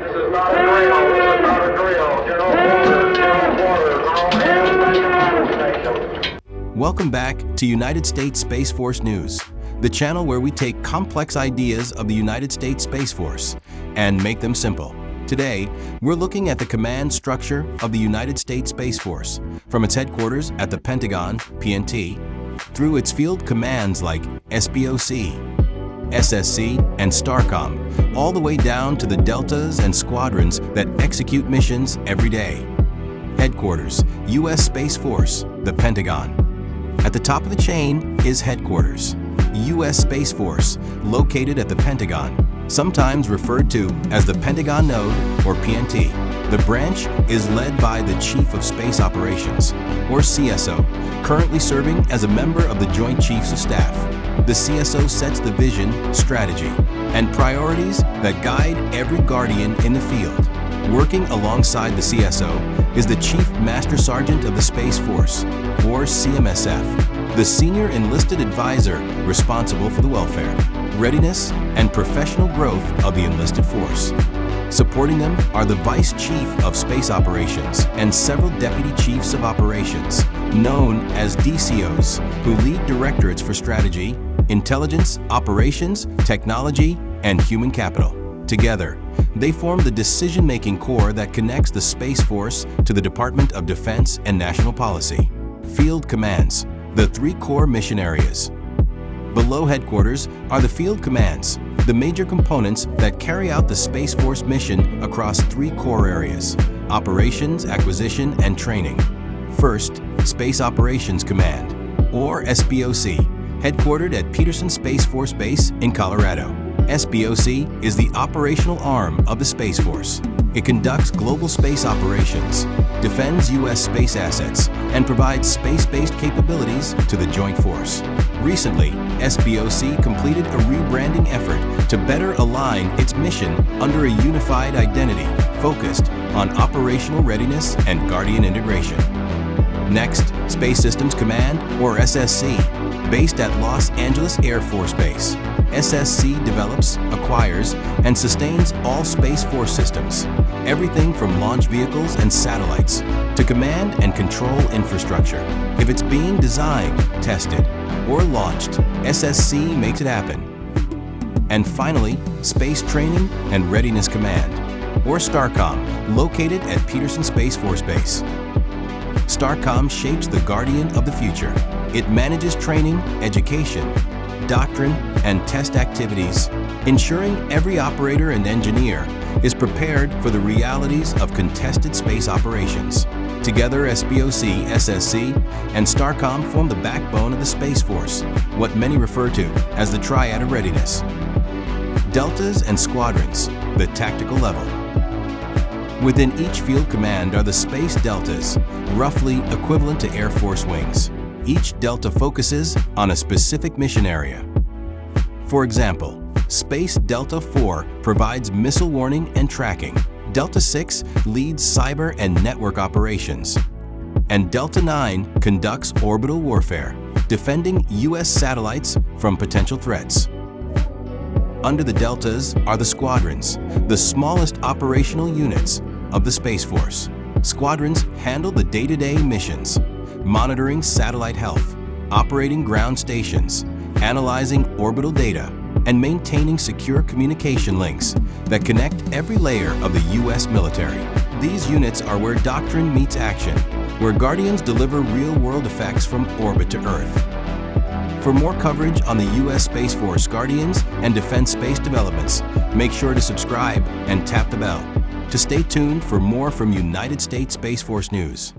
This is not a drill. This is not a drill. General quarters. All hands at command station. Welcome back to United States Space Force News, the channel where we take complex ideas of the United States Space Force and make them simple. Today, we're looking at the command structure of the United States Space Force, from its headquarters at the Pentagon, PNT, through its field commands like SBOC, SSC, and STARCOM, all the way down to the deltas and squadrons that execute missions every day. Headquarters, U.S. Space Force, the Pentagon. At the top of the chain is Headquarters, U.S. Space Force, located at the Pentagon, sometimes referred to as the Pentagon Node or PNT. The branch is led by the Chief of Space Operations, or CSO, currently serving as a member of the Joint Chiefs of Staff. The CSO sets the vision, strategy, and priorities that guide every Guardian in the field. Working alongside the CSO is the Chief Master Sergeant of the Space Force, or CMSF, the senior enlisted advisor responsible for the welfare, readiness, and professional growth of the enlisted force. Supporting them are the Vice Chief of Space Operations and several Deputy Chiefs of Operations, known as DCOs, who lead directorates for strategy, intelligence, operations, technology, and human capital. Together, they form the decision-making core that connects the Space Force to the Department of Defense and National Policy. Field Commands, the three core mission areas. Below headquarters are the field commands, the major components that carry out the Space Force mission across three core areas: operations, acquisition, and training. First, Space Operations Command, or SBOC, headquartered at Peterson Space Force Base in Colorado. SBOC is the operational arm of the Space Force. It conducts global space operations, defends U.S. space assets, and provides space-based capabilities to the Joint Force. Recently, SBOC completed a rebranding effort to better align its mission under a unified identity focused on operational readiness and Guardian integration. Next, Space Systems Command, or SSC, based at Los Angeles Air Force Base. SSC develops, acquires, and sustains all Space Force systems, everything from launch vehicles and satellites to command and control infrastructure. If it's being designed, tested, or launched, SSC makes it happen. And finally, Space Training and Readiness Command, or STARCOM, located at Peterson Space Force Base. STARCOM shapes the Guardian of the future. It manages training, education, doctrine, and test activities, ensuring every operator and engineer is prepared for the realities of contested space operations. Together, SBOC, SSC, and STARCOM form the backbone of the Space Force, what many refer to as the triad of readiness. Deltas and squadrons, the tactical level. Within each field command are the Space Deltas, roughly equivalent to Air Force wings. Each delta focuses on a specific mission area. For example, Space Delta 4 provides missile warning and tracking. Delta 6 leads cyber and network operations. And Delta 9 conducts orbital warfare, defending U.S. satellites from potential threats. Under the deltas are the squadrons, the smallest operational units of the Space Force. Squadrons handle the day-to-day missions, monitoring satellite health, operating ground stations, analyzing orbital data, and maintaining secure communication links that connect every layer of the U.S. military. These units are where doctrine meets action, where Guardians deliver real-world effects from orbit to Earth. For more coverage on the U.S. Space Force Guardians and defense space developments, make sure to subscribe and tap the bell to stay tuned for more from United States Space Force News.